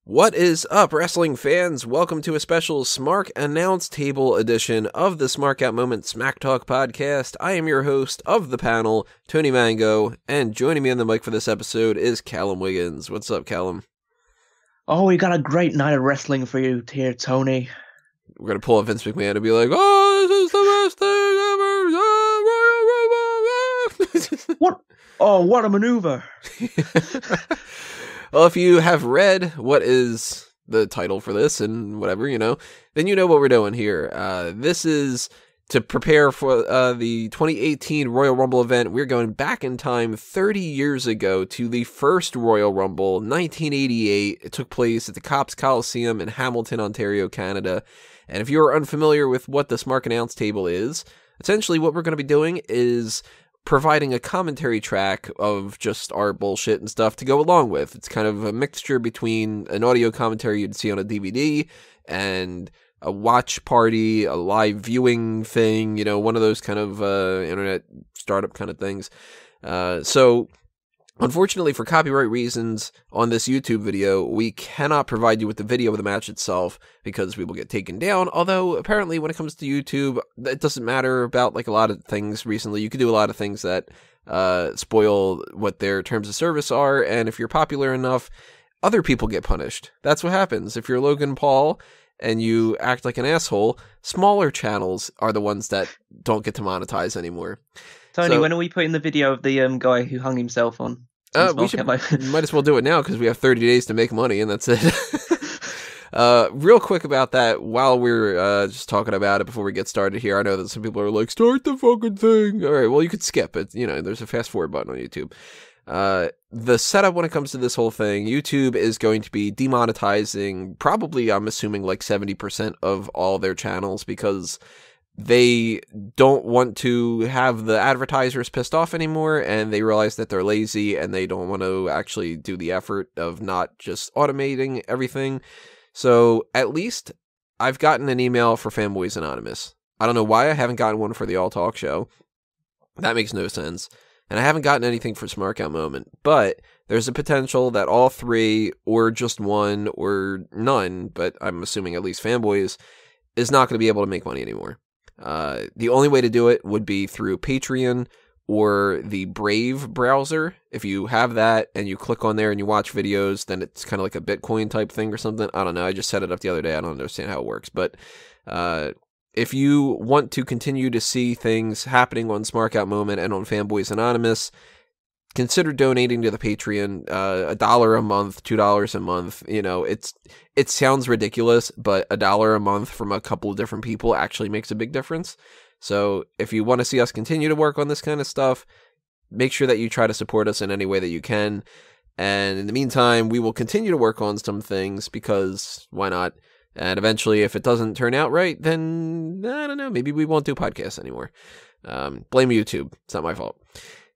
What is up, wrestling fans? Welcome to a special Smark Announce Table edition of the Smark Out Moment Smack Talk podcast. I am your host of the panel, Tony Mango, and joining me on the mic for this episode is Callum Wiggins. What's up, Callum? Oh, we got a great night of wrestling for you here, Tony. We're going to pull up Vince McMahon and be like, oh, this is the best thing ever! What? Oh, what a maneuver. Well, if you have read what is the title for this and whatever, then you know what we're doing here. This is to prepare for the 2018 Royal Rumble event. We're going back in time 30 years ago to the first Royal Rumble, 1988. It took place at the Coliseum in Hamilton, Ontario, Canada. And if you're unfamiliar with what the Smark Announce Table is, essentially what we're going to be doing is providing a commentary track of just our bullshit and stuff to go along with. It's kind of a mixture between an audio commentary you'd see on a DVD and a watch party, a live viewing thing, one of those kind of internet startup kind of things. So unfortunately, for copyright reasons on this YouTube video, we cannot provide you with the video of the match itself because we will get taken down. Although, apparently, when it comes to YouTube, it doesn't matter about a lot of things recently. You can do a lot of things that spoil what their terms of service are, and if you're popular enough, other people get punished. That's what happens. If you're Logan Paul and you act like an asshole, smaller channels are the ones that don't get to monetize anymore. Tony, when are we putting the video of the guy who hung himself on? We might as well do it now because we have 30 days to make money, and that's it. Real quick about that, while we're just talking about it before we get started here, I know that some people are like, start the fucking thing. All right, well, you could skip it. There's a fast forward button on YouTube. The setup when it comes to this whole thing, YouTube is going to be demonetizing probably, I'm assuming, 70% of all their channels because they don't want to have the advertisers pissed off anymore, and they realize that they're lazy and they don't want to actually do the effort of not just automating everything. So at least I've gotten an email for Fanboys Anonymous. I don't know why I haven't gotten one for the All Talk Show. That makes no sense. And I haven't gotten anything for Smark Out Moment, but there's a potential that all three, or just one, or none, but I'm assuming at least Fanboys, is not going to be able to make money anymore. The only way to do it would be through Patreon or the Brave browser. If you have that and you click on there and you watch videos, then it's kind of like a Bitcoin type thing or something. I don't know. I just set it up the other day. I don't understand how it works. But if you want to continue to see things happening on Smark Out Moment and on Fanboys Anonymous, consider donating to the Patreon. $1 a month, $2 a month. It sounds ridiculous, but $1 a month from a couple of different people actually makes a big difference. So if you want to see us continue to work on this kind of stuff, make sure that you try to support us in any way that you can. And in the meantime, we will continue to work on some things because why not? And eventually, if it doesn't turn out right, then I don't know, maybe we won't do podcasts anymore. Blame YouTube. It's not my fault.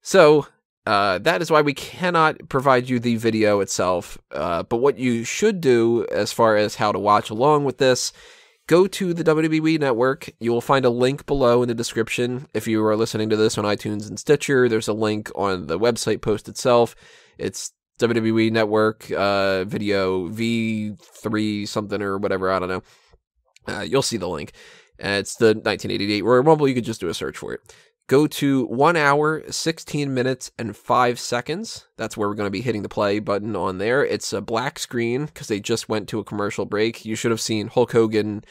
So that is why we cannot provide you the video itself. But what you should do as far as how to watch along with this, go to the WWE Network. You will find a link below in the description. If you are listening to this on iTunes and Stitcher, there's a link on the website post itself. It's WWE Network video V3 something or whatever. I don't know. You'll see the link. It's the 1988 Royal Rumble. You could just do a search for it. Go to 1 hour, 16 minutes, and 5 seconds. That's where we're going to be hitting the play button on there. It's a black screen because they just went to a commercial break. You should have seen Hulk Hogan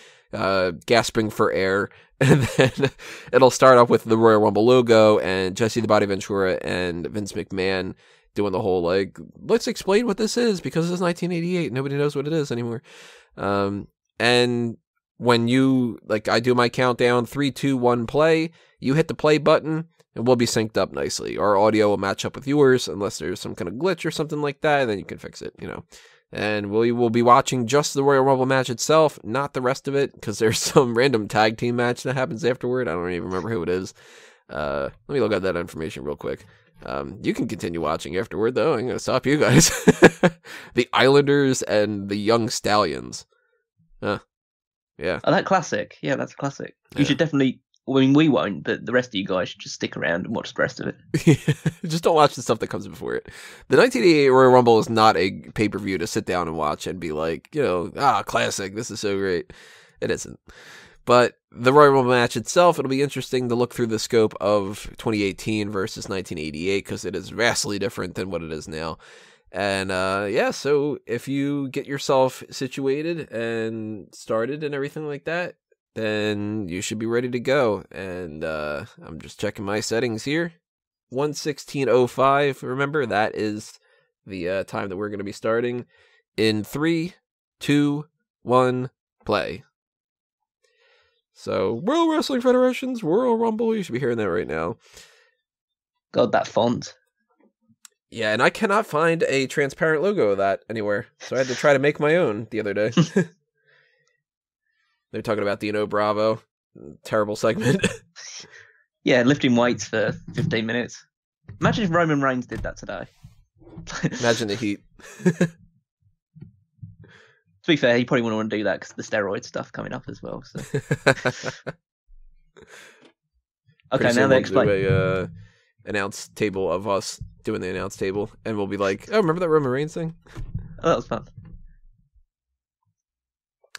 gasping for air. And then it'll start off with the Royal Rumble logo and Jesse the Body Ventura and Vince McMahon doing the whole, let's explain what this is because it's 1988. Nobody knows what it is anymore. And when you, I do my countdown, 3, 2, 1, play, you hit the play button, and we'll be synced up nicely. Our audio will match up with yours, unless there's some kind of glitch or something like that, and then you can fix it, And we will be watching just the Royal Rumble match itself, not the rest of it, because there's some random tag team match that happens afterward. I don't even remember who it is. Let me look at that information real quick. You can continue watching afterward, though. I'm going to stop you guys. The Islanders and the Young Stallions. Yeah. Oh, that classic. Yeah, that's a classic. Yeah. You should definitely I mean, we won't, but the rest of you guys should just stick around and watch the rest of it. Just don't watch the stuff that comes before it. The 1988 Royal Rumble is not a pay-per-view to sit down and watch and be like, classic, this is so great. It isn't. But the Royal Rumble match itself, it'll be interesting to look through the scope of 2018 versus 1988 because it is vastly different than what it is now. And so if you get yourself situated and started and everything like that, then you should be ready to go. And I'm just checking my settings here. 1:16:05. Remember, that is the time that we're going to be starting. In 3, 2, 1, play. So, World Wrestling Federation's Royal Rumble. You should be hearing that right now. God, that font. Yeah, and I cannot find a transparent logo of that anywhere. So I had to try to make my own the other day. They're talking about Dino Bravo. Terrible segment. Yeah, lifting weights for 15 minutes. Imagine if Roman Reigns did that today. Imagine the heat. To be fair, he probably wouldn't want to do that because the steroid stuff coming up as well. So. Okay, now they explain. We'll do a announce table of us doing the announce table, and we'll be like, "Oh, remember that Roman Reigns thing? Oh, that was fun."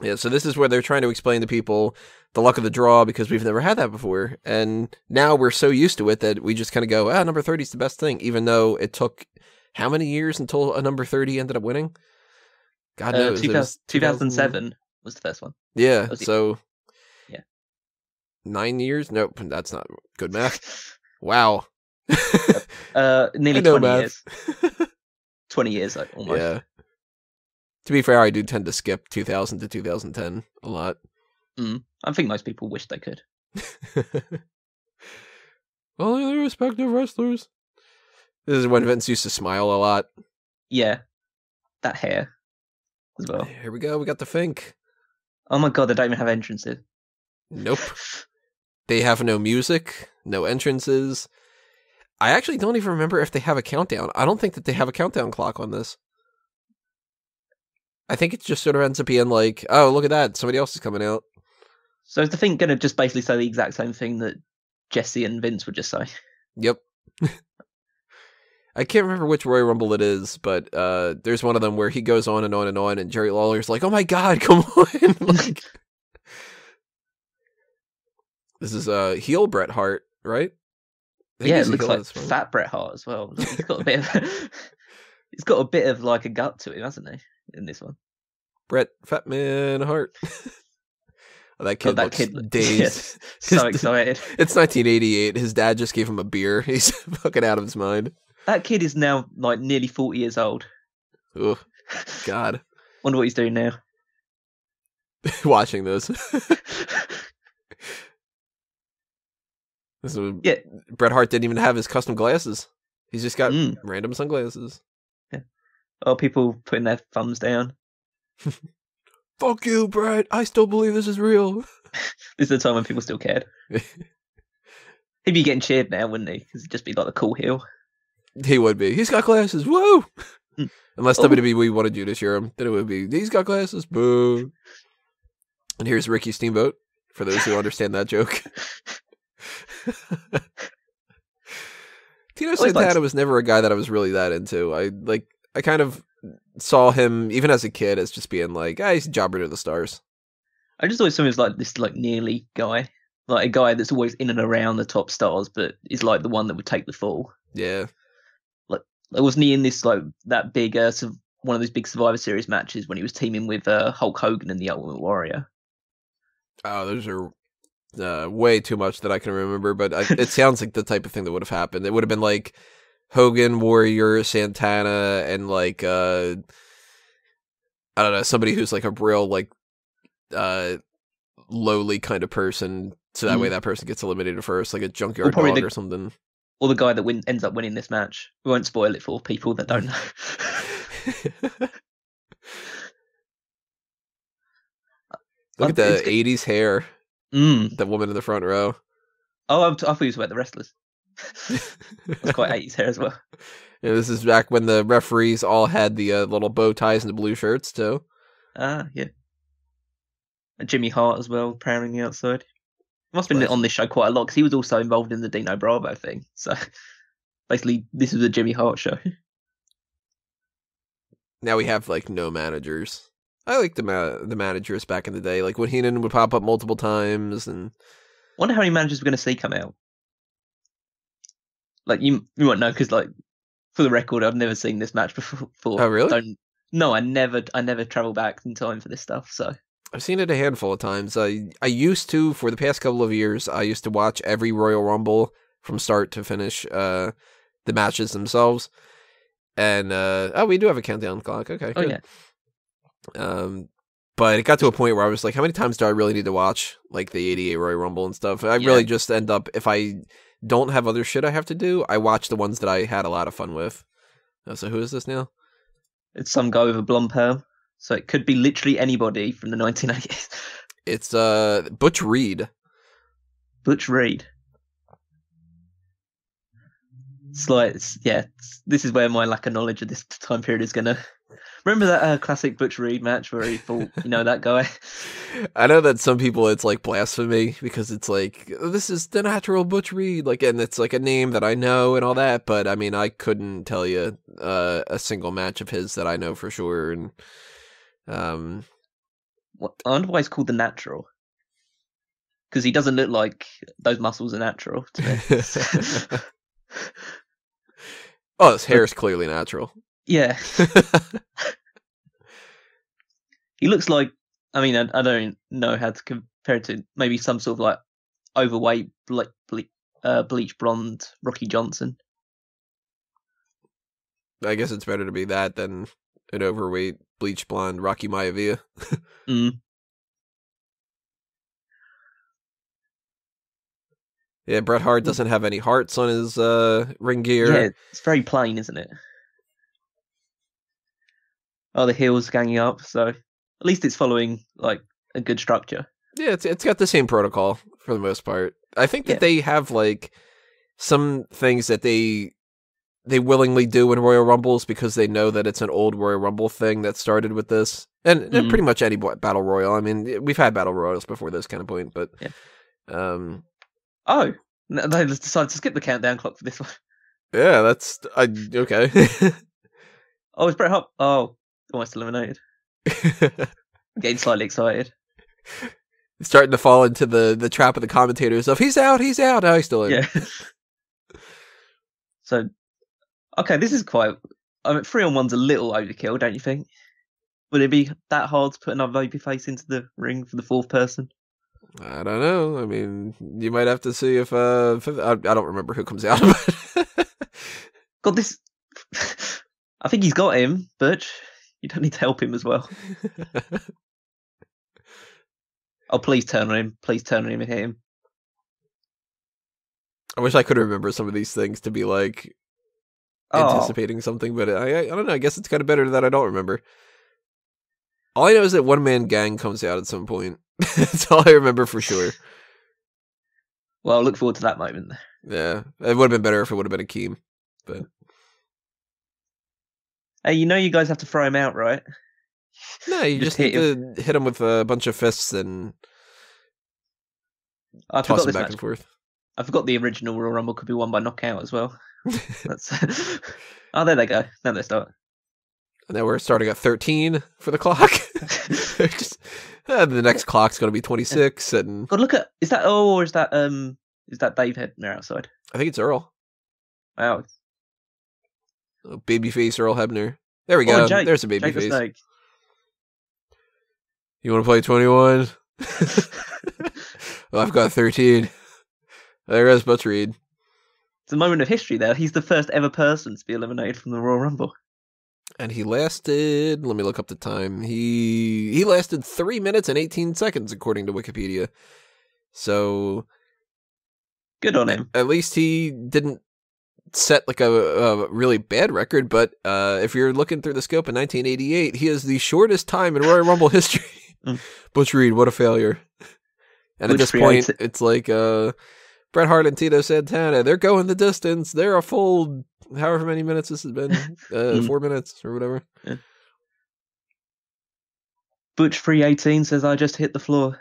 Yeah, so this is where they're trying to explain to people the luck of the draw because we've never had that before. And now we're so used to it that we just kind of go, number 30 is the best thing, even though it took how many years until a number 30 ended up winning? God knows. 2007 was the first one. Yeah, so... Yeah. 9 years? Nope, that's not good math. Wow. Nearly 20 years. 20 years, like, almost. Yeah. To be fair, I do tend to skip 2000 to 2010 a lot. I think most people wish they could. Well, they're respective wrestlers. This is when Vince used to smile a lot. Yeah. That hair as well. Here we go. We got the Fink. Oh my god, they don't even have entrances. Nope. They have no music, no entrances. I actually don't even remember if they have a countdown. I don't think that they have a countdown clock on this. I think it just sort of ends up being like, oh, look at that. Somebody else is coming out. So is the Fink going to just basically say the exact same thing that Jesse and Vince would just say? Yep. I can't remember which Royal Rumble it is, but there's one of them where he goes on and on and on, and Jerry Lawler's like, oh my god, come on. Like, this is heel Bret Hart, right? Yeah, it looks like fat Bret Hart as well. He's got a bit of... He's got a bit of like a gut to him, hasn't he? In this one, Bret Fatman Hart. That kid looks dazed. Yes, so excited. It's 1988. His dad just gave him a beer. He's fucking out of his mind. That kid is now like nearly 40 years old. Oh, God. Wonder what he's doing now. Watching this. Bret Hart didn't even have his custom glasses. He's just got random sunglasses. Oh, people putting their thumbs down. Fuck you, Bret. I still believe this is real. This is the time when people still cared. He'd be getting cheered now, wouldn't he? Because he'd just be like the cool heel. He would be. He's got glasses. Woo! Unless WWE wanted you to cheer him, then it would be, he's got glasses. Boo. And here's Ricky Steamboat, for those who understand that joke. Tito Santana was never a guy that I was really that into. I kind of saw him, even as a kid, as just being like, he's a jobber to the stars. I just always saw him as like this like nearly guy. Like a guy that's always in and around the top stars, but is like the one that would take the fall. Yeah. Like wasn't he in this like that big one of those big Survivor Series matches when he was teaming with Hulk Hogan and the Ultimate Warrior? Oh, those are way too much that I can remember, but it sounds like the type of thing that would have happened. It would have been like Hogan, Warrior, Santana, and like I don't know, somebody who's like a real like lowly kind of person, so that way that person gets eliminated first, like a Junkyard Dog or something. Or the guy that ends up winning this match. We won't spoil it for people that don't know. Look at the 80s hair. The woman in the front row. Oh, I thought he was about the wrestlers. That's quite 80s hair as well. Yeah, this is back when the referees all had the little bow ties and the blue shirts too. Yeah. And Jimmy Hart as well, prowling the outside. Must have been on this show quite a lot because he was also involved in the Dino Bravo thing. So basically, this was a Jimmy Hart show. Now we have like no managers. I liked the managers back in the day, like when Heenan would pop up multiple times. And wonder how many managers we're going to see come out. Like you won't know because, like, for the record, I've never seen this match before. Oh, really? No, I never travel back in time for this stuff. So I've seen it a handful of times. I used to, for the past couple of years, I used to watch every Royal Rumble from start to finish, the matches themselves. And we do have a countdown clock. Okay, good. Yeah. But it got to a point where I was like, how many times do I really need to watch like the 88 Royal Rumble and stuff? I really just end up, if I don't have other shit I have to do, I watch the ones that I had a lot of fun with. So who is this now? It's some guy with a blonde perm. So it could be literally anybody from the 1980s. It's Butch Reed. Butch Reed. It's like, this is where my lack of knowledge of this time period is going to... Remember that classic Butch Reed match where he thought, that guy? I know that some people, it's like blasphemy because it's like, this is the natural Butch Reed. Like, and it's like a name that I know and all that. But I mean, I couldn't tell you a single match of his that I know for sure. And I wonder why he's called the Natural. Because he doesn't look like those muscles are natural to me. Oh, his hair is clearly natural. Yeah. He looks like, I mean, I don't know how to compare it to maybe some sort of like overweight, bleach blonde Rocky Johnson. I guess it's better to be that than an overweight, bleach blonde Rocky Maivia. Yeah, Bret Hart doesn't have any hearts on his ring gear. Yeah, it's very plain, isn't it? Oh, the heel's ganging up, so at least it's following like a good structure. Yeah, it's got the same protocol for the most part. I think that they have like some things that they willingly do in Royal Rumbles because they know that it's an old Royal Rumble thing that started with this, and pretty much any battle royal. I mean, we've had battle royals before this kind of point, but oh, they decided to skip the countdown clock for this one. Yeah, that's okay. Oh, it's Bret Hart. Oh. Almost eliminated. Getting slightly excited. Starting to fall into the trap of the commentators of he's out. Oh, he's still in. Yeah. So, okay, this is quite... I mean, 3-on-1's a little overkill, don't you think? Would it be that hard to put another babyface into the ring for the fourth person? I don't know. I mean, you might have to see if... I don't remember who comes out. God, this... I think he's got him, Butch. You don't need to help him as well. Oh, please turn on him. Please turn on him and hit him. I wish I could remember some of these things to be like anticipating something, but I don't know. I guess it's kind of better that I don't remember. All I know is that One Man Gang comes out at some point. That's all I remember for sure. Well, I look forward to that moment. Yeah, it would have been better if it would have been Akeem, but... Hey, you guys have to throw him out, right? No, you just need to hit him with a bunch of fists and toss him back and forth. I forgot the original Royal Rumble could be won by knockout as well. Oh, there they go. Now they start. And now we're starting at 13 for the clock. The next clock's going to be 26. And God, look at... Is that Earl or is that Dave Hebner outside? I think it's Earl. Wow. Oh, babyface Earl Hebner. There we go. Jake. There's a babyface. You want to play 21? Well, I've got 13. There goes Butch Reed. It's a moment of history there. He's the first ever person to be eliminated from the Royal Rumble. And he lasted... Let me look up the time. He lasted 3 minutes and 18 seconds, according to Wikipedia. So... Good on him. At least he didn't set like a really bad record, but if you're looking through the scope in 1988, he has the shortest time in Royal Rumble history. Butch Reed, what a failure. And at this point, it's like Bret Hart and Tito Santana, they're going the distance. They're a full, however many minutes this has been, 4 minutes or whatever. Yeah. Butch 318 says, I just hit the floor.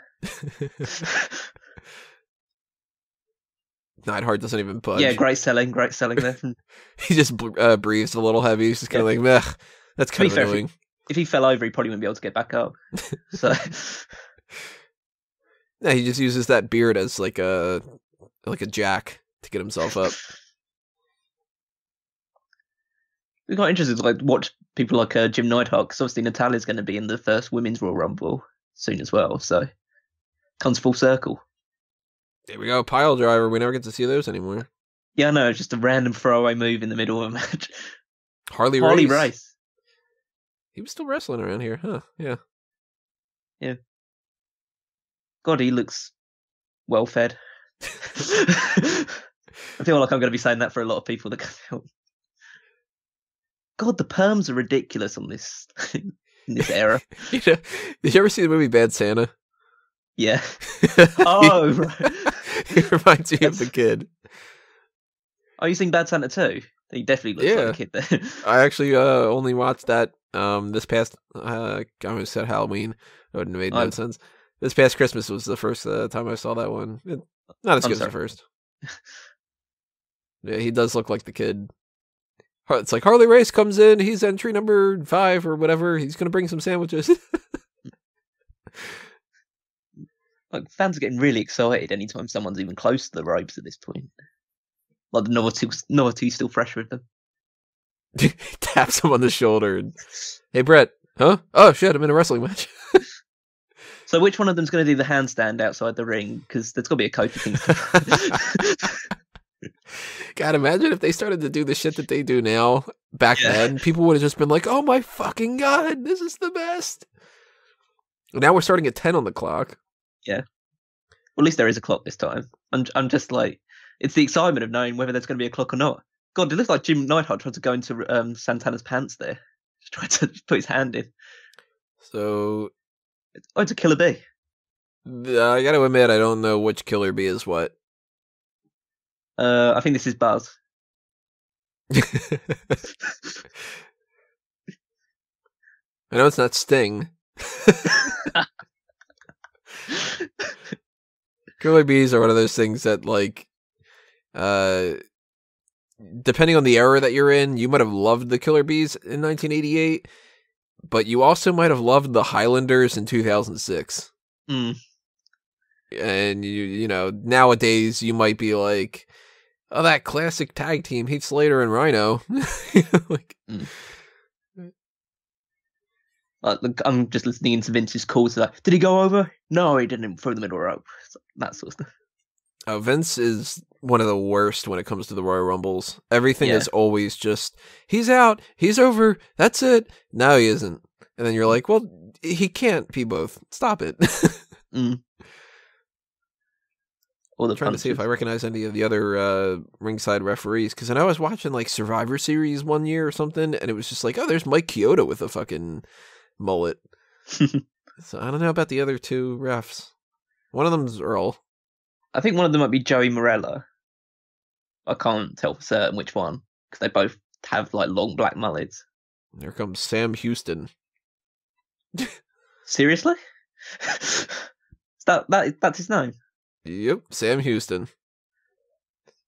Neidhart doesn't even budge. Yeah, great selling there. He just breathes a little heavy. He's just kind of like, meh. That's kind of annoying. If he fell over, he probably wouldn't be able to get back up. So, yeah, he just uses that beard as like a jack to get himself up. It's quite interesting to like watch people like Jim Neidhart, because obviously Natalia's going to be in the first Women's Royal Rumble soon as well. So, comes full circle. There we go, pile driver. We never get to see those anymore. Yeah, no, just a random throwaway move in the middle of a match. Harley Race. He was still wrestling around here, huh? Yeah. Yeah. God, he looks well fed. I feel like I'm going to be saying that for a lot of people that come out. God, the perms are ridiculous on this in this era. Did you ever see the movie Bad Santa? Yeah. Oh, right. He reminds me of the kid. Oh, you seen Bad Santa too? He definitely looks like a kid there. I actually only watched that this past, I almost said Halloween. It wouldn't have made no sense. This past Christmas was the first time I saw that one. Not as good as the first. Yeah, he does look like the kid. It's like Harley Race comes in. He's entry number 5 or whatever. He's going to bring some sandwiches. Like, fans are getting really excited anytime someone's even close to the ropes at this point. Like, the novelty's still fresh with them. Taps him on the shoulder. And, hey, Brett. Huh? Oh, shit, I'm in a wrestling match. So which one of them's going to do the handstand outside the ring? Because there's got to be a Kofi Kingston. God, imagine if they started to do the shit that they do now back then. People would have just been like, oh my fucking God, this is the best. Now we're starting at 10 on the clock. Yeah. Well, at least there is a clock this time. I'm just like, it's the excitement of knowing whether there's going to be a clock or not. God, it looks like Jim Neidhart tried to go into Santana's pants there. Just tried to put his hand in. So... Oh, it's a Killer Bee. I gotta admit, I don't know which Killer Bee is what. I think this is Buzz. I know it's not Sting. Killer Bees are one of those things that, like, depending on the era that you're in, you might have loved the Killer Bees in 1988, but you also might have loved the Highlanders in 2006. Mm. And you know, nowadays you might be like, oh, that classic tag team, Heath Slater and Rhino. Like, look, I'm just listening into Vince's calls. Like, did he go over? No, he didn't throw the middle rope. That sort of stuff. Oh, Vince is one of the worst when it comes to the Royal Rumbles. Everything is always just, he's out, he's over, that's it. No, he isn't. And then you're like, well, he can't be both. Stop it. Or the trying to see if I recognize any of the other ringside referees, because I know I was watching like Survivor Series one year or something, and it was just like, oh, there's Mike Chioda with a fucking mullet. So I don't know about the other two refs. One of them's Earl. I think one of them might be Joey Morella. I can't tell for certain which one, because they both have like long black mullets. There comes Sam Houston. Seriously? That's his name? Yep, Sam Houston.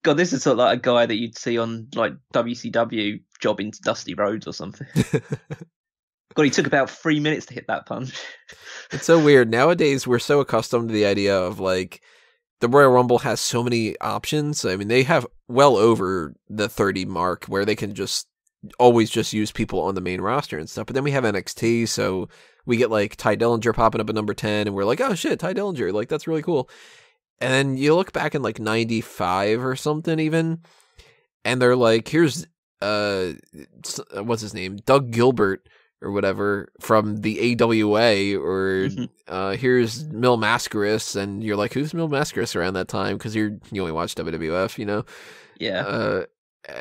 God, this is sort of like a guy that you'd see on like WCW jobbing to Dusty Rhodes or something. God, he took about 3 minutes to hit that punch. It's so weird. Nowadays, we're so accustomed to the idea of like, the Royal Rumble has so many options. I mean, they have well over the 30 mark where they can just always just use people on the main roster and stuff. But then we have NXT, so we get like Ty Dillinger popping up at number 10, and we're like, oh shit, Ty Dillinger, like that's really cool. And then you look back in like 95 or something even, and they're like, here's, what's his name? Doug Gilbert or whatever from the AWA, or here's Mil Mascaris, and you're like, who's Mil Mascaris around that time? Because you only watch WWF, you know? Yeah.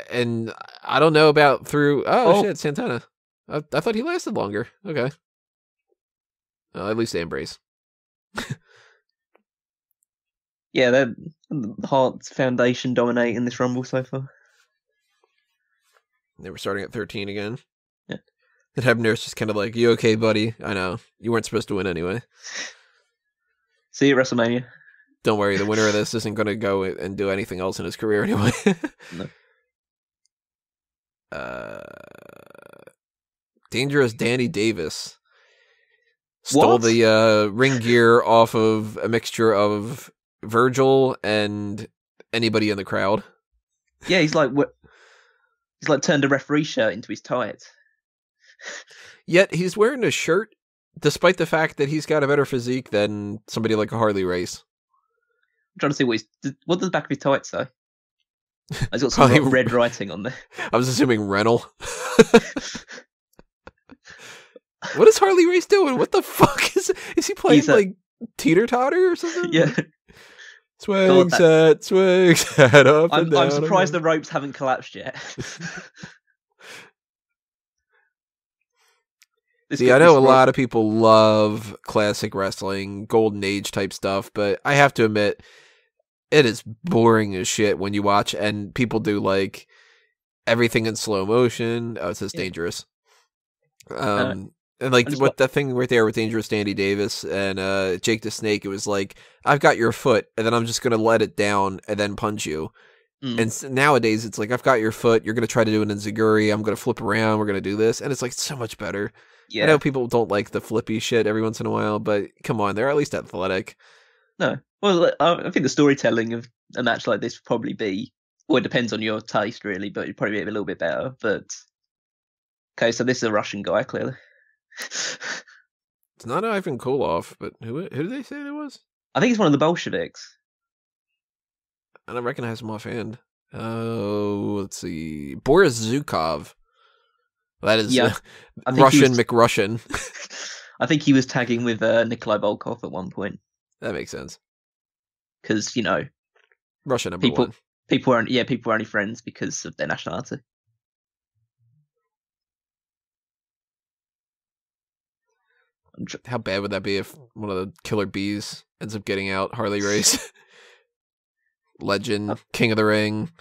And I don't know about through, shit, Santana. I thought he lasted longer. Okay. At least they embrace. Yeah, they're Hart's Foundation dominating this Rumble so far. They were starting at 13 again. Yeah. And Hebner's just kind of like, you okay, buddy? I know. You weren't supposed to win anyway. See you at WrestleMania. Don't worry, the winner of this isn't going to go and do anything else in his career anyway. No. Dangerous Danny Davis stole the ring gear off of a mixture of Virgil and anybody in the crowd. Yeah, he's like turned a referee shirt into his tights. Yet he's wearing a shirt, despite the fact that he's got a better physique than somebody like a Harley Race. I'm trying to see what does the back of his tights say? He's got some red writing on there. I was assuming rental. What is Harley Race doing? What the fuck is he playing like teeter-totter or something? Yeah. Swing set up and down. I'm surprised the ropes haven't collapsed yet. See, I know a lot of people love classic wrestling, golden age type stuff, but I have to admit, it is boring as shit when you watch, and people do like everything in slow motion. Oh, it says dangerous. And like what that thing right there with Dangerous Danny Davis and Jake the Snake, it was like, I've got your foot, and then I'm just going to let it down and then punch you. And nowadays, it's like, I've got your foot, you're going to try to do an enziguri, I'm going to flip around, we're going to do this. And it's like, so much better. Yeah. I know people don't like the flippy shit every once in a while, but come on, they're at least athletic. No. Well, I think the storytelling of a match like this would probably be, well, it depends on your taste, really, but it'd probably be a little bit better. But, okay, so this is a Russian guy, clearly. It's not Ivan Koloff, but who did they say it was? I think it's one of the Bolsheviks. I don't recognize him offhand. Oh, let's see. Boris Zhukov. That is Russian McRussian. I think he was tagging with Nikolai Volkoff at one point. That makes sense. Because, Russia number one. People were only friends because of their nationality. How bad would that be if one of the Killer Bees ends up getting out Harley Race? Legend, King of the Ring,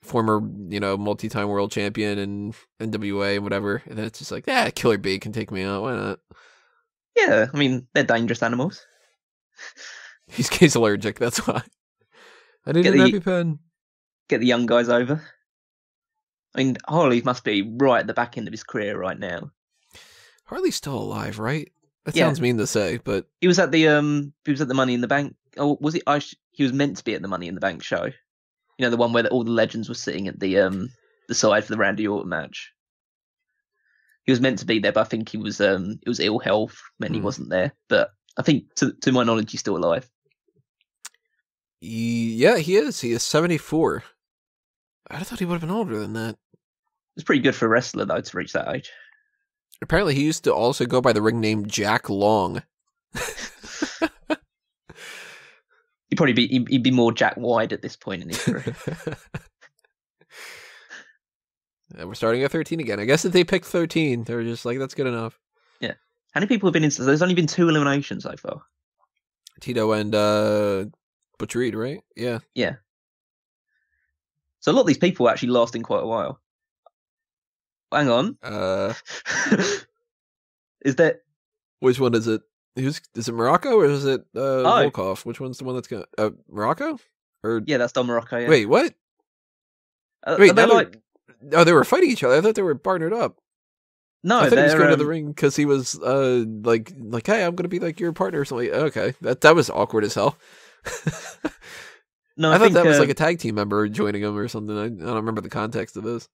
former, multi-time world champion in NWA and whatever. And then it's just like, Killer Bee can take me out. Why not? Yeah, I mean, they're dangerous animals. He's allergic, that's why. I need an EpiPen. Get the young guys over. I mean, Harley must be right at the back end of his career right now. Harley's still alive, right? That sounds mean to say, but he was at the Money in the Bank. Oh, was he? He was meant to be at the Money in the Bank show. The one where all the legends were sitting at the side for the Randy Orton match. He was meant to be there, but I think it was ill health meant he wasn't there. But I think, to my knowledge, he's still alive. Yeah, he is. He is 74. I thought he would have been older than that. It's pretty good for a wrestler, though, to reach that age. Apparently, he used to also go by the ring name Jack Long. He'd be more Jack Wide at this point in his career. We're starting at 13 again. I guess if they picked 13, they were just like, that's good enough. Yeah. How many people have been in? There's only been 2 eliminations so far. Tito and Butch Reed, right? Yeah. Yeah. So a lot of these people are actually lasting quite a while. Hang on. Is that? Which one is it? Is it Muraco or is it Volkoff? Which one's the one that's going? Muraco? Or that's Don Muraco. Yeah. Wait, what? Wait, they were fighting each other. I thought they were partnered up. No, I thought he was going to the ring because he was like, hey, I'm going to be like your partner or something. Okay, that was awkward as hell. No, I thought that was like a tag team member joining him or something. I don't remember the context of this.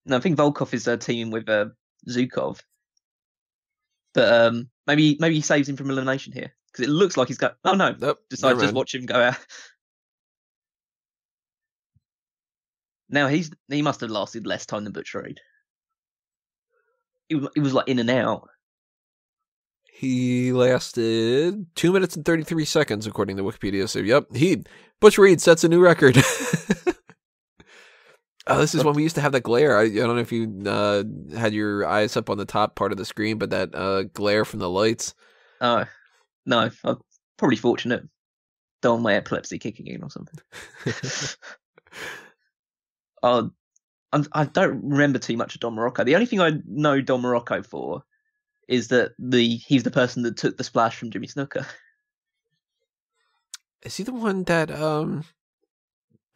No, I think Volkoff is teaming with Zhukov, but maybe he saves him from elimination here because it looks like he's got. Oh no! Decide to just watch him go out. Now he must have lasted less time than Butch Reed. He was like in and out. He lasted 2 minutes and 33 seconds, according to Wikipedia. So, yep, Butch Reed sets a new record. Oh, this is when we used to have that glare. I don't know if you had your eyes up on the top part of the screen, but that glare from the lights. Oh, no, I'm probably fortunate. Don't my epilepsy kicking in or something. I don't remember too much of Don Muraco. The only thing I know Don Muraco for is that he's the person that took the splash from Jimmy Snuka. Is he the one that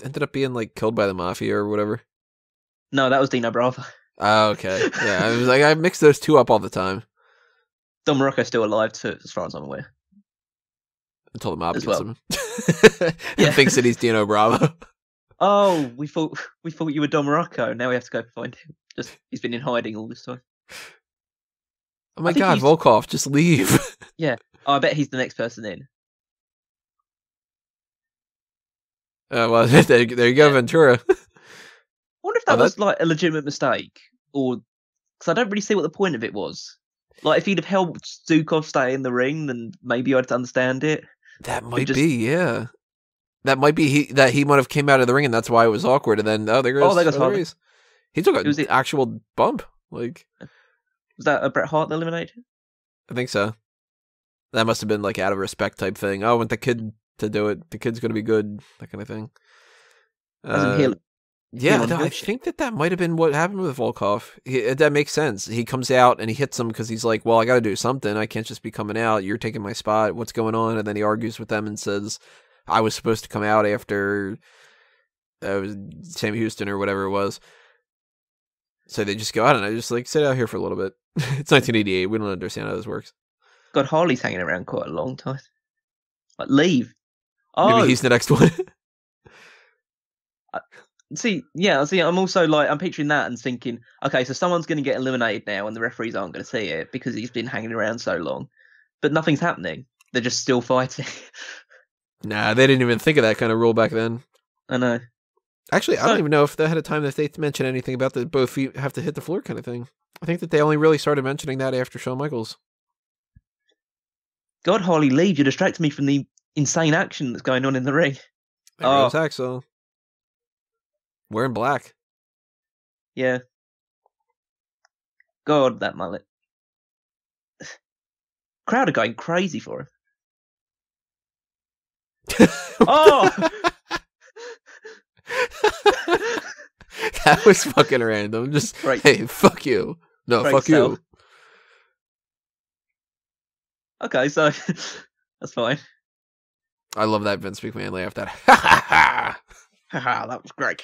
ended up being like killed by the mafia or whatever? No, that was Dino Bravo. Oh, okay. Yeah, I was like, I mix those two up all the time. Don Muraco's still alive too, as far as I'm aware. Until the mob As gets well. him. And thinks that he's Dino Bravo. Oh, we thought you were Don Muraco. Now we have to go find him. Just he's been in hiding all this time. Oh my god, Volkoff, just leave. Yeah. Oh, I bet he's the next person in. Well, there you go, Ventura. I wonder if that was like a legitimate mistake, or because I don't really see what the point of it was. Like, if he'd have helped Zhukov stay in the ring, then maybe I'd understand it. That might be, yeah. That might be he might have came out of the ring, and that's why it was awkward. And then there goes Harley Race. He took an actual bump. Like, was that a Bret Hart that eliminated? I think so. That must have been like out of respect type thing. Oh, I want the kid to do it. The kid's going to be good. That kind of thing. Yeah, I think that might have been what happened with Volkoff. That makes sense. He comes out and he hits them because he's like, well, I got to do something. I can't just be coming out. You're taking my spot. What's going on? And then he argues with them and says, I was supposed to come out after Sam Houston or whatever it was. So they just go out and I just like sit out here for a little bit. It's 1988. We don't understand how this works. God, Harley's hanging around quite a long time. Like, leave. Oh, maybe he's the next one. I'm also like, I'm picturing that and thinking, okay, so someone's going to get eliminated now and the referees aren't going to see it because he's been hanging around so long. But nothing's happening. They're just still fighting. Nah, they didn't even think of that kind of rule back then. I know. Actually, I don't even know if they had a time that they mentioned anything about the both feet have to hit the floor kind of thing. I think that they only really started mentioning that after Shawn Michaels. God, Harley, leave. You're distracting me from the insane action that's going on in the ring. There goes Hacksaw. Wearing black. Yeah. God, that mullet. Crowd are going crazy for him. Oh! That was fucking random. Just, hey, fuck you. No, fuck you. Okay, so that's fine. I love that Vince McMahon laugh. That ha ha ha. Haha, that was great.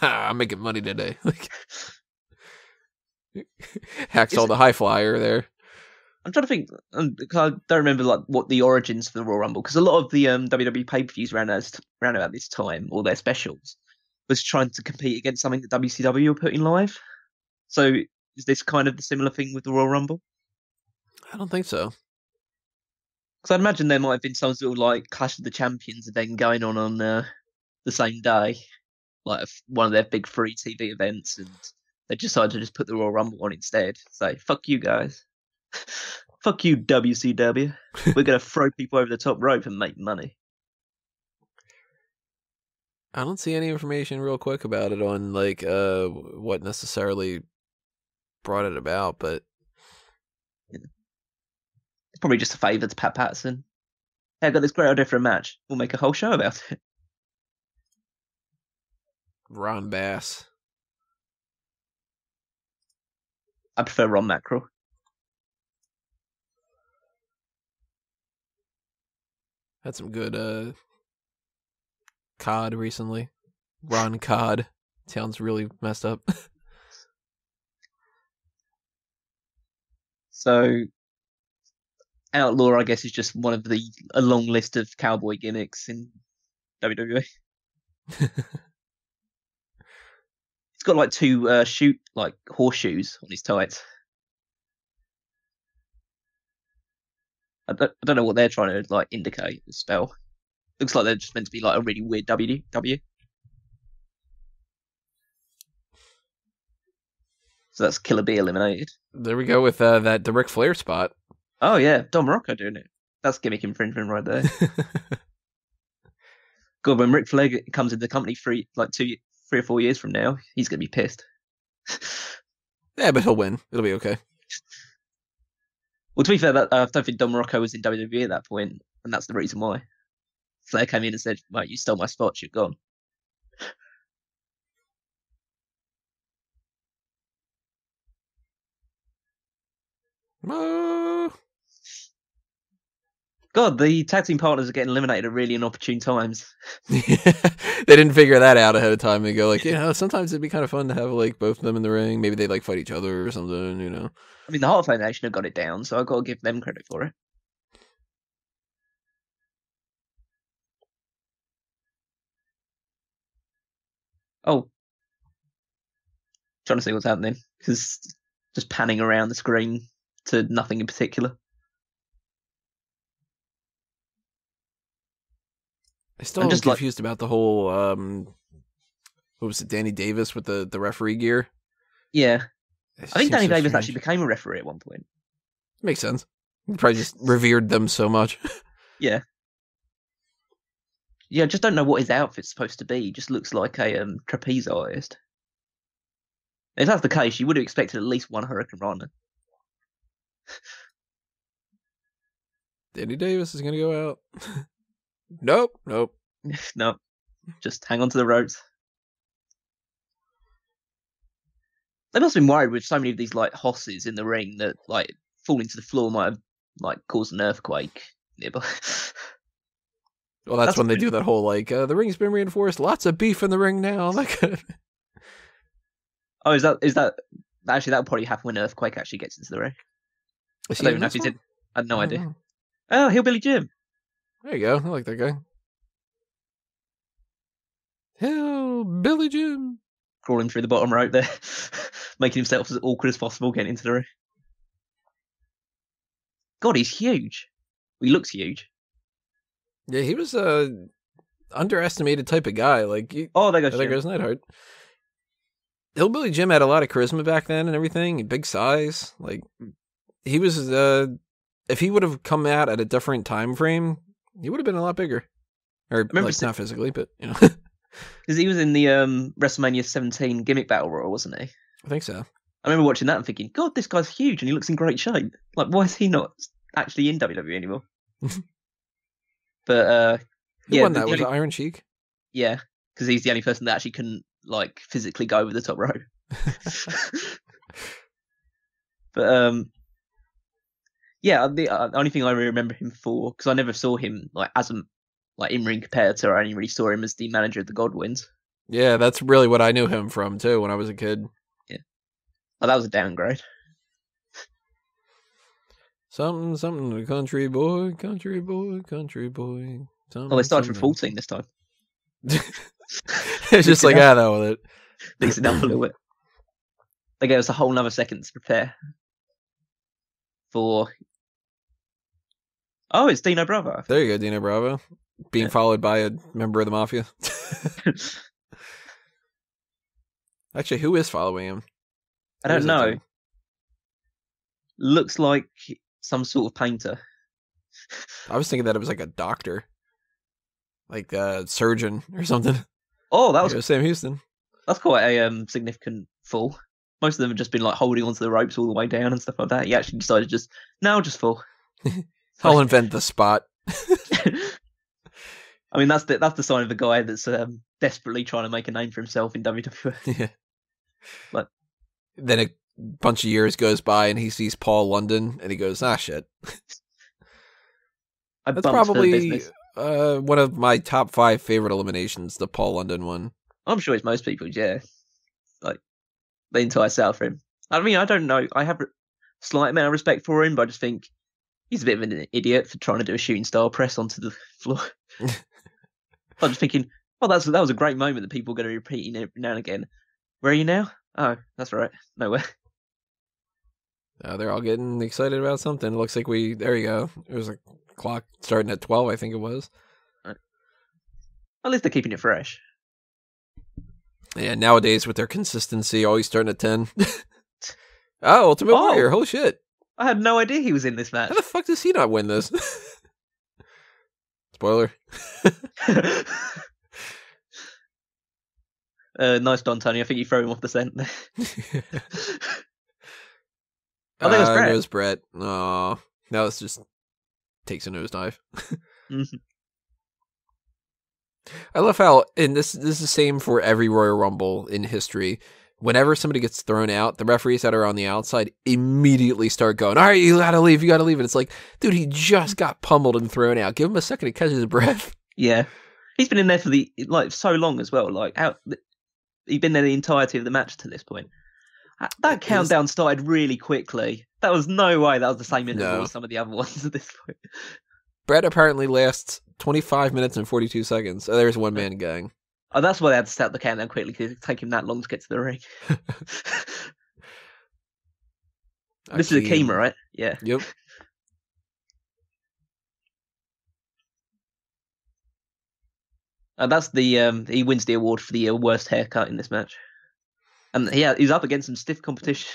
I'm making money today. Like, Hacksaw the high flyer there. I'm trying to think. I don't remember like what the origins for the Royal Rumble, because a lot of the WWE pay-per-views around about this time, or their specials, was trying to compete against something that WCW were putting live. So is this kind of the similar thing with the Royal Rumble? I don't think so. Because I'd imagine there might have been some sort of like Clash of the Champions event going on the same day, like one of their big free TV events, and they decided to just put the Royal Rumble on instead. Say, fuck you guys. Fuck you, WCW. We're going to throw people over the top rope and make money. I don't see any information real quick about it on like what necessarily brought it about, but it's probably just a favour to Pat Patterson. Hey, I got this great idea for a match. We'll make a whole show about it. Ron Bass. I prefer Ron Mackerel. Had some good COD recently. Ron COD. Sounds really messed up. So, Outlaw, I guess, is just one of a long list of cowboy gimmicks in WWE. He's got like two horseshoes on his tights. I don't know what they're trying to like indicate the spell. Looks like they're just meant to be like a really weird WW. So that's Killer B eliminated. There we go with the Ric Flair spot. Oh yeah, Don Muraco doing it. That's gimmick infringement right there. God, when Ric Flair comes into the company 3 or 4 years from now, he's gonna be pissed. Yeah, but he'll win. It'll be okay. Well, to be fair, I don't think Don Muraco was in WWE at that point, and that's the reason why. Flair came in and said, "Mate, you stole my spot. You're gone." God, the tag team partners are getting eliminated at really inopportune times. They didn't figure that out ahead of time. They go like, sometimes it'd be kind of fun to have like both of them in the ring. Maybe they like fight each other or something. I mean, the Hart Foundation have got it down, so I've got to give them credit for it. Oh, trying to see what's happening because just panning around the screen to nothing in particular. I still am just confused about the whole what was it, Danny Davis with the referee gear? Yeah. I think Danny Davis actually became a referee at one point. Makes sense. He probably just revered them so much. Yeah. Yeah, I just don't know what his outfit's supposed to be. He just looks like a trapeze artist. If that's the case, you would have expected at least one Hurricane Rana. Danny Davis is going to go out. Nope. No. Just hang on to the ropes. They must have been worried with so many of these like hosses in the ring that like falling to the floor might have like caused an earthquake nearby. Well, that's when they do that whole like the ring's been reinforced, lots of beef in the ring now. Like, oh, is that actually that'll probably happen when Earthquake actually gets into the ring? I don't even know if he did. I had no idea. Oh, Hillbilly Jim. There you go. I like that guy. Hillbilly Jim. Crawling through the bottom rope there, making himself as awkward as possible getting into the ring. God, he's huge. He looks huge. Yeah, he was a underestimated type of guy. Like, there goes Neidhart. Hillbilly Jim had a lot of charisma back then and everything. Big size. Like, he was. If he would have come out at a different time frame, he would have been a lot bigger. Or like, not physically, but because he was in the WrestleMania 17 gimmick battle royal, wasn't he? I think so. I remember watching that and thinking, God, this guy's huge and he looks in great shape. Like, why is he not actually in WWE anymore? But who won that? Was it Iron Sheik? Yeah, because he's the only person that actually couldn't like physically go over the top rope. But yeah, the only thing I remember him for, because I never saw him like as a like in-ring competitor. I only really saw him as the manager of the Godwins. Yeah, that's really what I knew him from too when I was a kid. Yeah, oh, that was a downgrade. Something, country boy. They started from 14 this time. It's just like, that with it. Mix it up a little bit. They gave us a whole nother second to prepare for... Oh, it's Dino Bravo. There you go, Dino Bravo. Being followed by a member of the Mafia. Actually, who is following him? I don't know. Looks like some sort of painter. I was thinking that it was like a doctor. Like a surgeon or something. Oh, that was Sam Houston. That's quite a significant fall. Most of them have just been like holding onto the ropes all the way down and stuff like that. He actually decided just fall. I'll invent the spot. I mean, that's the sign of a guy that's desperately trying to make a name for himself in WWE. Yeah. But then a bunch of years goes by and he sees Paul London and he goes, shit. That's probably one of my top 5 favorite eliminations, the Paul London one. I'm sure it's most people's, yeah. Like, the entire South for him. I mean, I don't know. I have a slight amount of respect for him, but I just think he's a bit of an idiot for trying to do a shooting star press onto the floor. I'm just thinking, that was a great moment that people are going to be repeating every now and again. Where are you now? Oh, that's right. Nowhere. They're all getting excited about something. It looks like there you go. It was a clock starting at 12, I think it was. Right. At least they're keeping it fresh. Yeah, nowadays with their consistency, always starting at 10. Ultimate Warrior, holy shit. I had no idea he was in this match. How the fuck does he not win this? Spoiler. Nice Don Tony. I think you throw him off the scent there. I think it was Bret. Oh, now it's just takes a nosedive. Mm-hmm. I love how, and this is the same for every Royal Rumble in history. whenever somebody gets thrown out, the referees that are on the outside immediately start going, all right, you gotta leave. And it's like, dude, he just got pummeled and thrown out. Give him a second to catch his breath. Yeah. He's been in there for so long as well. Like, he's been there the entirety of the match to this point. That countdown started really quickly. That was no way that was the same interval as some of the other ones at this point. Bret apparently lasts 25 minutes and 42 seconds. So there's one man gang. Oh, that's why they had to start the countdown quickly, because it took him that long to get to the ring. This is Akima, right? Yeah. Yep. That's he wins the award for the worst haircut in this match. And he's up against some stiff competition.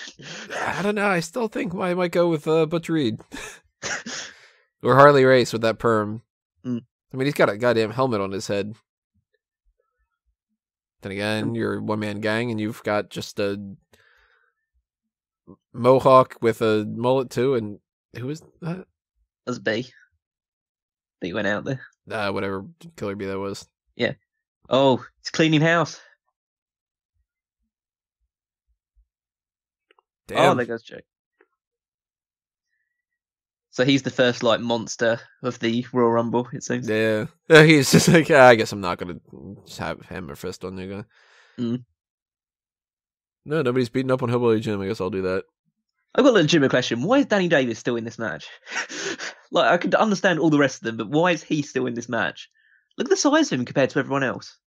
I don't know. I still think I might go with Butch Reed. Or Harley Race with that perm. Mm. I mean, he's got a goddamn helmet on his head. Then again, you're a one-man gang, and you've got just a mohawk with a mullet, too, and who is that? That's B. B went out there. Whatever Killer B that was. Yeah. Oh, he's cleaning house. Damn. Oh, there goes Jake. So he's the first, monster of the Royal Rumble, it seems. Yeah. He's just like, I guess I'm not going to just have hammer fist on you guy. Mm. No, nobody's beating up on Hillbilly Jim. I guess I'll do that. I've got a legitimate question. Why is Danny Davis still in this match? I could understand all the rest of them, but why is he still in this match? Look at the size of him compared to everyone else.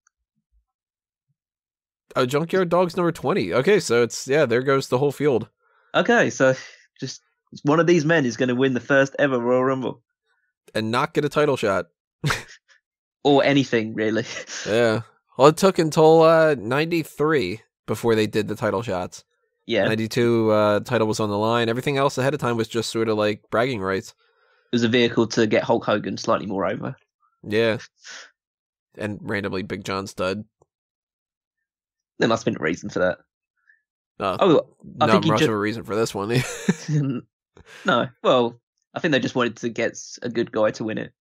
Oh, Junkyard Dog's number 20. Okay, so there goes the whole field. Okay, so just one of these men is going to win the first ever Royal Rumble. And not get a title shot. Or anything, really. Yeah. Well, it took until 93 before they did the title shots. Yeah. 92 title was on the line. Everything else ahead of time was just sort of like bragging rights. It was a vehicle to get Hulk Hogan slightly more over. Yeah. And randomly Big John Studd. There must have been a reason for that. I I think not much of a reason for this one. No, well, I think they just wanted to get a good guy to win it.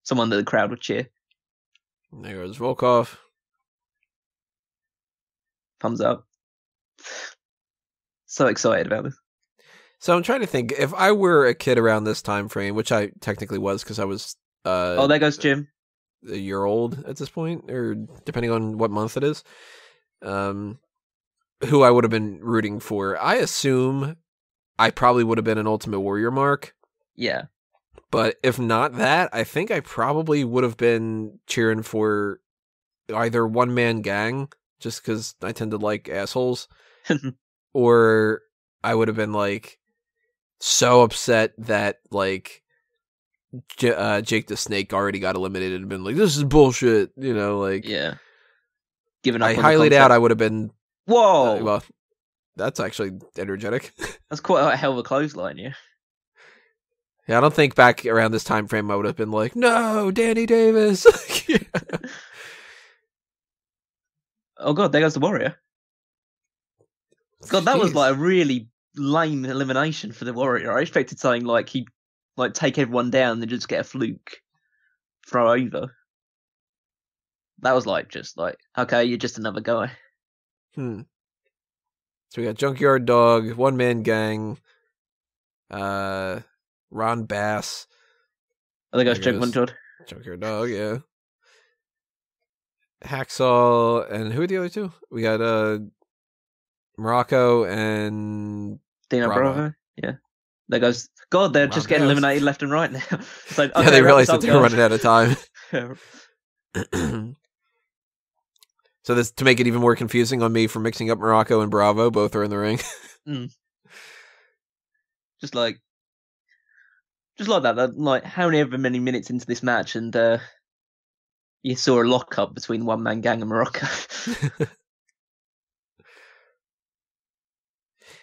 Someone that the crowd would cheer. There goes Volkoff. Thumbs up. So excited about this. So I'm trying to think, if I were a kid around this time frame, which I technically was because I was... there goes Jim. A year old at this point, or depending on what month it is. Who I would have been rooting for. I assume I probably would have been an Ultimate Warrior mark. Yeah. But if not that, I think I probably would have been cheering for either One Man Gang, just because I tend to like assholes, or I would have been so upset that Jake the Snake already got eliminated and been like, this is bullshit, Yeah. Given up. I highly doubt I would have been. Whoa! Well, that's actually energetic. That's quite a hell of a clothesline, yeah. Yeah, I don't think back around this time frame I would have been like, no, Danny Davis. Yeah. Oh god, there goes the Warrior. God, that was a really lame elimination for the Warrior. I expected something like he'd take everyone down and then just get a fluke throw over. That was okay, you're just another guy. So we got Junkyard Dog, One Man Gang, Ron Bass. Oh, there goes Junkyard. Junkyard Dog, yeah. Hacksaw, and who are the other two? We got Muraco and Dino Bravo. Yeah. There goes. God, they're just getting eliminated left and right now. It's okay, yeah, they realized that they were running out of time. So this, to make it even more confusing on me for mixing up Muraco and Bravo, both are in the ring. Just like that. However many minutes into this match, and you saw a lockup between One Man Gang and Muraco.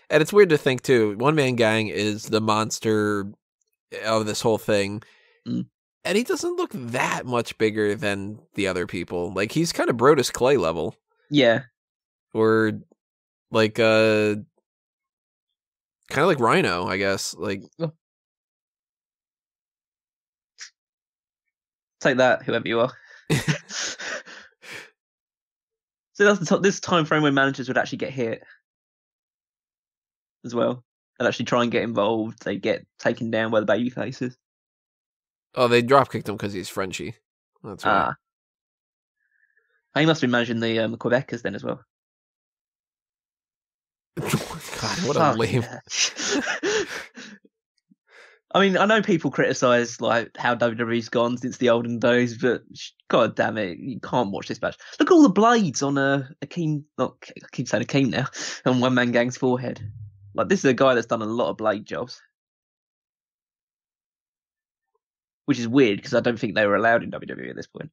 And it's weird to think too. One Man Gang is the monster of this whole thing. And he doesn't look that much bigger than the other people. He's kind of Brodus Clay level. Yeah. Or, kind of like Rhino, I guess. Take that, whoever you are. So that's this time frame when managers would actually get hit. as well. And actually try and get involved. They get taken down by the baby faces. Oh, they drop kicked him because he's Frenchy. That's right. He must be managing the Quebecers then as well. God, what a lame. I mean, I know people criticise like how WWE's gone since the olden days, but god damn it, you can't watch this match. Look at all the blades on Akeem. I keep saying Akeem now, on One Man Gang's forehead. Like, this is a guy that's done a lot of blade jobs, which is weird because I don't think they were allowed in WWE at this point.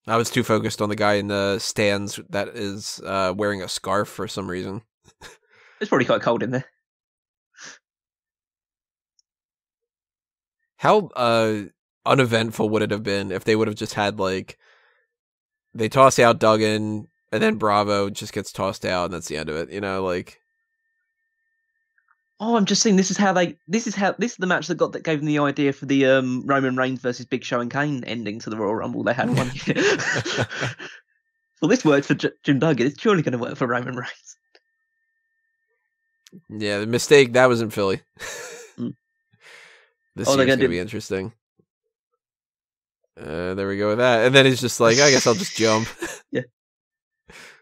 I was too focused on the guy in the stands that is wearing a scarf for some reason. It's probably quite cold in there. How uneventful would it have been if they would have just had, like, they toss out Duggan and then Bravo just gets tossed out and that's the end of it, you know, like. Oh, I'm just saying this is the match that gave them the idea for the Roman Reigns versus Big Show and Kane ending to the Royal Rumble they had one year. Well, this worked for Jim Duggan. It's surely going to work for Roman Reigns. Yeah, the mistake, that was in Philly. This year's going to be interesting. There we go with that. And then he's just like, I guess I'll just jump. Yeah.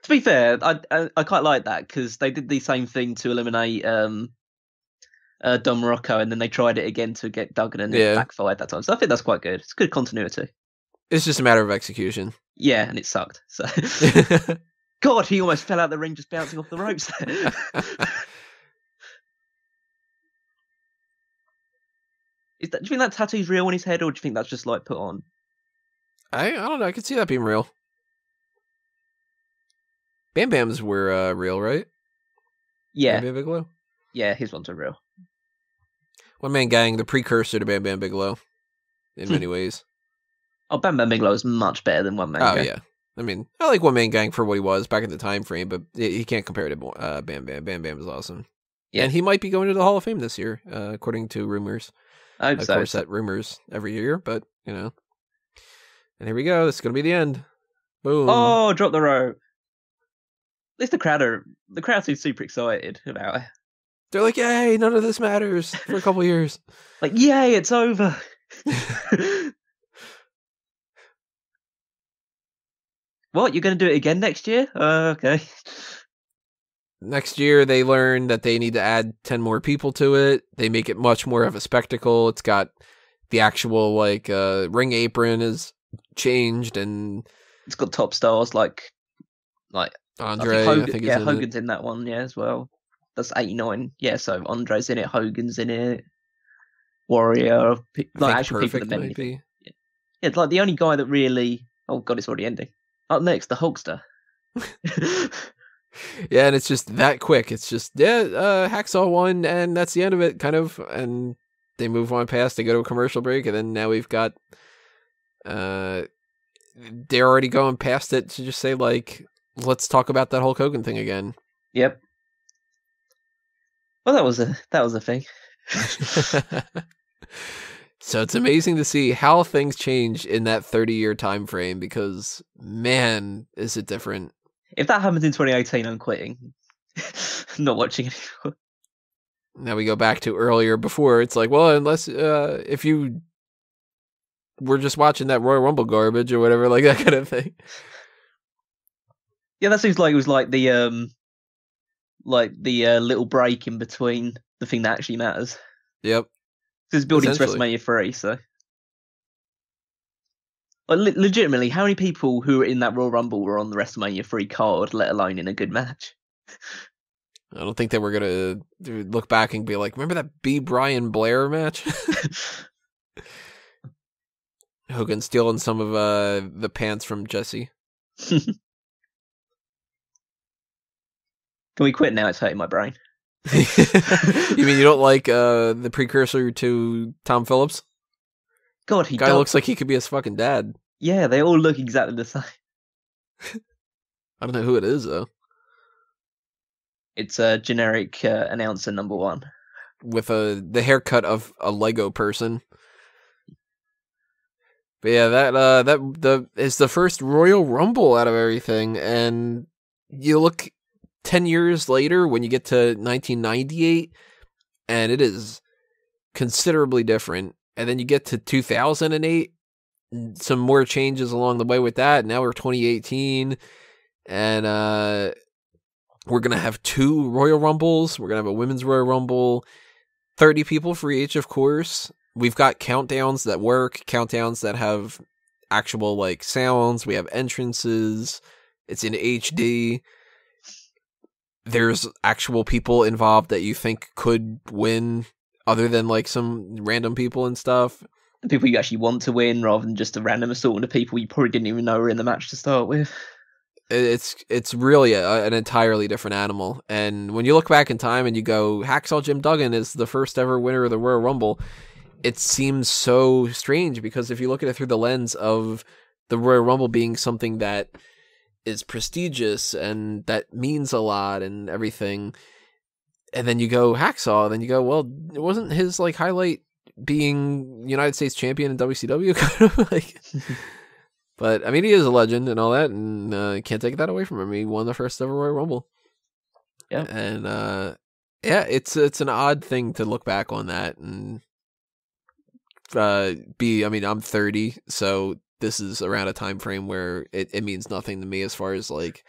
To be fair, I quite like that because they did the same thing to eliminate Don Muraco, and then they tried it again to get Duggan, and it backfired that time. So I think that's quite good. It's good continuity. It's just a matter of execution. Yeah, and it sucked. So, God, he almost fell out the ring just bouncing off the ropes. Do you think that tattoo's real on his head, or do you think that's just like put on? I don't know. I could see that being real. Bam Bam's were real, right? Yeah. Bam Bam Bigelow? Yeah, his ones are real. One Man Gang, the precursor to Bam Bam Bigelow, in many ways. Oh, Bam Bam Bigelow is much better than One Man Gang. Oh, yeah. I mean, I like One Man Gang for what he was back in the time frame, but he can't compare to Bam Bam. Bam Bam is awesome. Yeah. And he might be going to the Hall of Fame this year, according to rumors. I hope so. Of course, that rumors every year, but, you know. And here we go. This is going to be the end. Boom. Oh, drop the rope. At least the crowd seems super excited about it. They're like, yay, none of this matters for a couple years. Like, yay, it's over. What, you're going to do it again next year? Okay. Next year, they learn that they need to add 10 more people to it. They make it much more of a spectacle. It's got the actual, like, ring apron is changed, and it's got top stars like Andre. I think Hogan's in that one, as well. That's 89. Yeah, so Andre's in it, Hogan's in it, Warrior, like actual people that meant anything. Yeah, it's like the only guy that really. Oh God, it's already ending. Up next, the Hulkster. Yeah, and it's just that quick. It's just Hacksaw won, and that's the end of it, kind of. And they move on past. They go to a commercial break, and then now we've got. They're already going past it to just say, like, let's talk about that Hulk Hogan thing again. Yep. Well, that was a thing. So it's amazing to see how things change in that 30-year time frame, because, man, is it different. If that happens in 2018, I'm quitting. I'm not watching anymore. Now we go back to earlier before. It's like, well, unless if you were just watching that Royal Rumble garbage or whatever, like that kind of thing. Yeah, that seems like it was like the little break in between the thing that actually matters. Yep. Because it's building to WrestleMania 3, so. Like, legitimately, how many people who were in that Royal Rumble were on the WrestleMania 3 card, let alone in a good match? I don't think they were going to look back and be like, remember that B. Brian Blair match? Hogan stealing some of the pants from Jesse. Can we quit now? It's hurting my brain. You mean you don't like the precursor to Tom Phillips? God, guy looks like he could be his fucking dad. Yeah, they all look exactly the same. I don't know who it is, though. It's a generic announcer number one. With the haircut of a Lego person. But yeah, that is the first Royal Rumble out of everything, and you look 10 years later, when you get to 1998, and it is considerably different. And then you get to 2008, some more changes along the way with that. Now we're 2018, and we're going to have 2 Royal Rumbles. We're going to have a Women's Royal Rumble, 30 people for each, of course. We've got countdowns that work, countdowns that have actual like sounds. We have entrances. It's in HD. There's actual people involved that you think could win other than like some random people and stuff. People you actually want to win rather than just a random assortment of people you probably didn't even know were in the match to start with. It's really an entirely different animal. And when you look back in time and you go, Hacksaw Jim Duggan is the first ever winner of the Royal Rumble, it seems so strange because if you look at it through the lens of the Royal Rumble being something that is prestigious and that means a lot and everything, and then you go Hacksaw, then you go, well, it wasn't his like highlight being United States champion in WCW kind of like. But I mean, he is a legend and all that, and can't take that away from him. He won the first ever Royal Rumble. Yeah, and yeah, it's an odd thing to look back on that and I mean, I'm 30, so this is around a time frame where it means nothing to me as far as like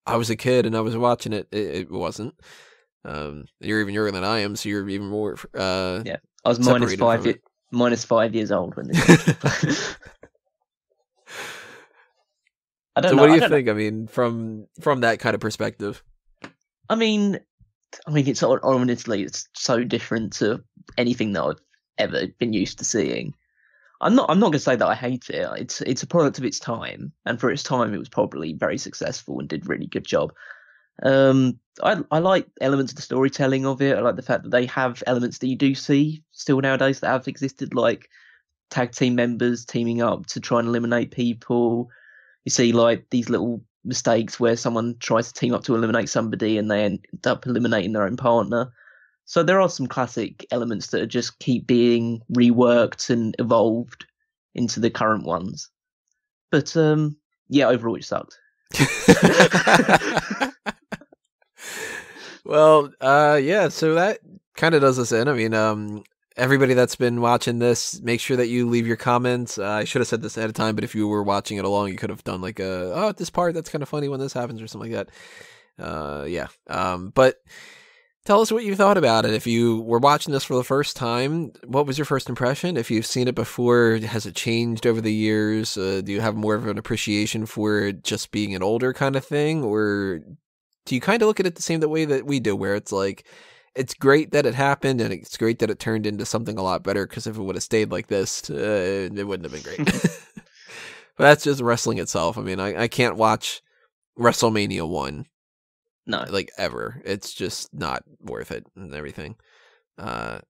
I was a kid and I was watching it. It wasn't. You're even younger than I am, so you're even more. Yeah, I was minus 5 years old when this. So what do you think? I mean, from that kind of perspective. I mean, it's honestly, it's so different to anything that I've ever been used to seeing. I'm not going to say that I hate it. It's a product of its time, and for its time, it was probably very successful and did a really good job. I like elements of the storytelling of it. I like the fact that they have elements that you do see still nowadays that have existed, like tag team members teaming up to try and eliminate people. You see like these little mistakes where someone tries to team up to eliminate somebody and they end up eliminating their own partner. So there are some classic elements that just keep being reworked and evolved into the current ones. But yeah, overall it sucked. Well, yeah, so that kind of does us in. I mean, everybody that's been watching this, make sure that you leave your comments. I should have said this ahead of time, but if you were watching it along, you could have done like this part, that's kind of funny when this happens or something like that. Yeah. But tell us what you thought about it. If you were watching this for the first time, what was your first impression? If you've seen it before, has it changed over the years? Do you have more of an appreciation for it just being an older kind of thing? Or do you kind of look at it the same way that we do, where it's like, it's great that it happened, and it's great that it turned into something a lot better, because if it would have stayed like this, it wouldn't have been great. But that's just wrestling itself. I mean, I can't watch WrestleMania 1. No. Like, ever. It's just not worth it and everything. And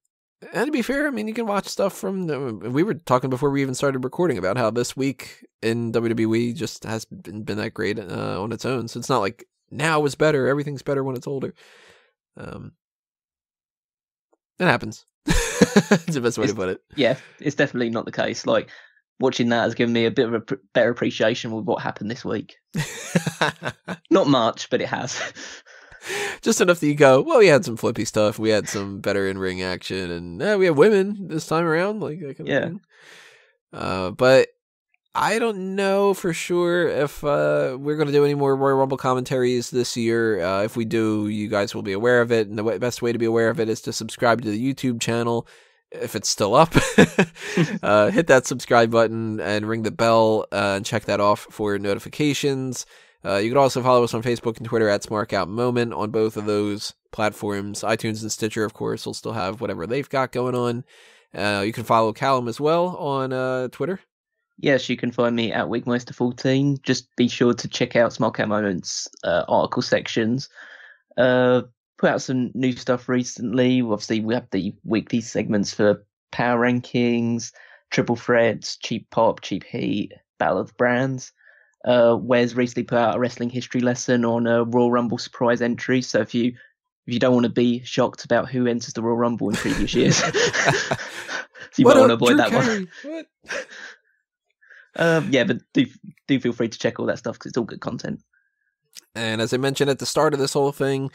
to be fair, I mean, you can watch stuff from... we were talking before we even started recording about how this week in WWE just has been that great on its own. So it's not like now is better. Everything's better when it's older. It happens. It's the best way to put it. Yeah, it's definitely not the case. Like, watching that has given me a bit of a better appreciation with what happened this week. Not much, but it has. Just enough that you go, well, we had some flippy stuff. We had some better in-ring action, and we have women this time around. Like, that kind of thing. But I don't know for sure if we're going to do any more Royal Rumble commentaries this year. If we do, you guys will be aware of it. And the best way to be aware of it is to subscribe to the YouTube channel. If it's still up, hit that subscribe button and ring the bell and check that off for notifications. You can also follow us on Facebook and Twitter at Smark Out Moment on both of those platforms. iTunes and Stitcher, of course, will still have whatever they've got going on. You can follow Callum as well on Twitter. Yes, you can find me at Wigmeister14. Just be sure to check out Smark Out Moments article sections. Put out some new stuff recently. Obviously, we have the weekly segments for Power Rankings, Triple Threats, Cheap Pop, Cheap Heat, Battle of the Brands. Wes recently put out a wrestling history lesson on a Royal Rumble surprise entry. So if you don't want to be shocked about who enters the Royal Rumble in previous years, so you might want to avoid that one. What? Yeah, but do feel free to check all that stuff because it's all good content. And as I mentioned at the start of this whole thing,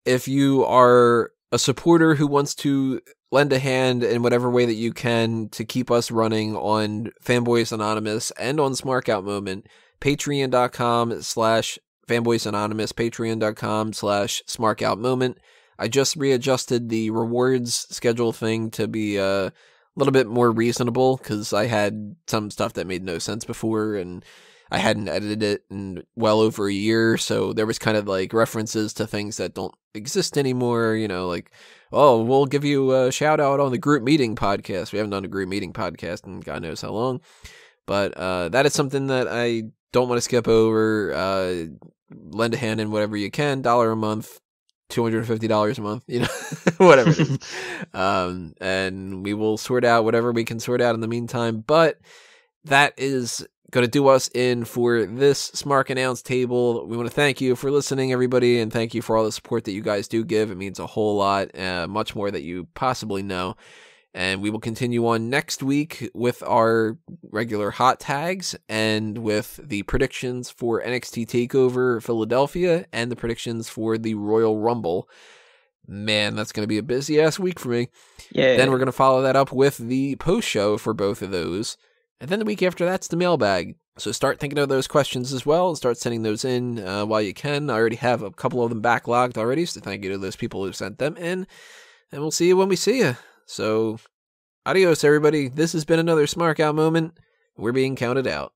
if you are a supporter who wants to lend a hand in whatever way that you can to keep us running on Fanboys Anonymous and on Smark Out Moment, patreon.com/Fanboys Anonymous, patreon.com/Smark Out Moment. I just readjusted the rewards schedule thing to be a little bit more reasonable because I had some stuff that made no sense before and I hadn't edited it in well over a year. So there was kind of like references to things that don't exist anymore, you know, like, oh, we'll give you a shout out on the group meeting podcast. We haven't done a group meeting podcast in God knows how long, but that is something that I don't want to skip over. Lend a hand in whatever you can, $1 a month, $250 a month, you know, whatever it is. And we will sort out whatever we can sort out in the meantime. But that is going to do us in for this Smark Announce Table. We want to thank you for listening, everybody, and thank you for all the support that you guys do give. It means a whole lot, much more that you possibly know. And we will continue on next week with our regular hot tags and with the predictions for NXT TakeOver Philadelphia and the predictions for the Royal Rumble. Man, that's going to be a busy-ass week for me. Yeah. Then we're going to follow that up with the post-show for both of those. And then the week after that's the mailbag. So start thinking of those questions as well and start sending those in while you can. I already have a couple of them backlogged already, so thank you to those people who sent them in. And we'll see you when we see you. So, adios, everybody. This has been another Smark Out Moment. We're being counted out.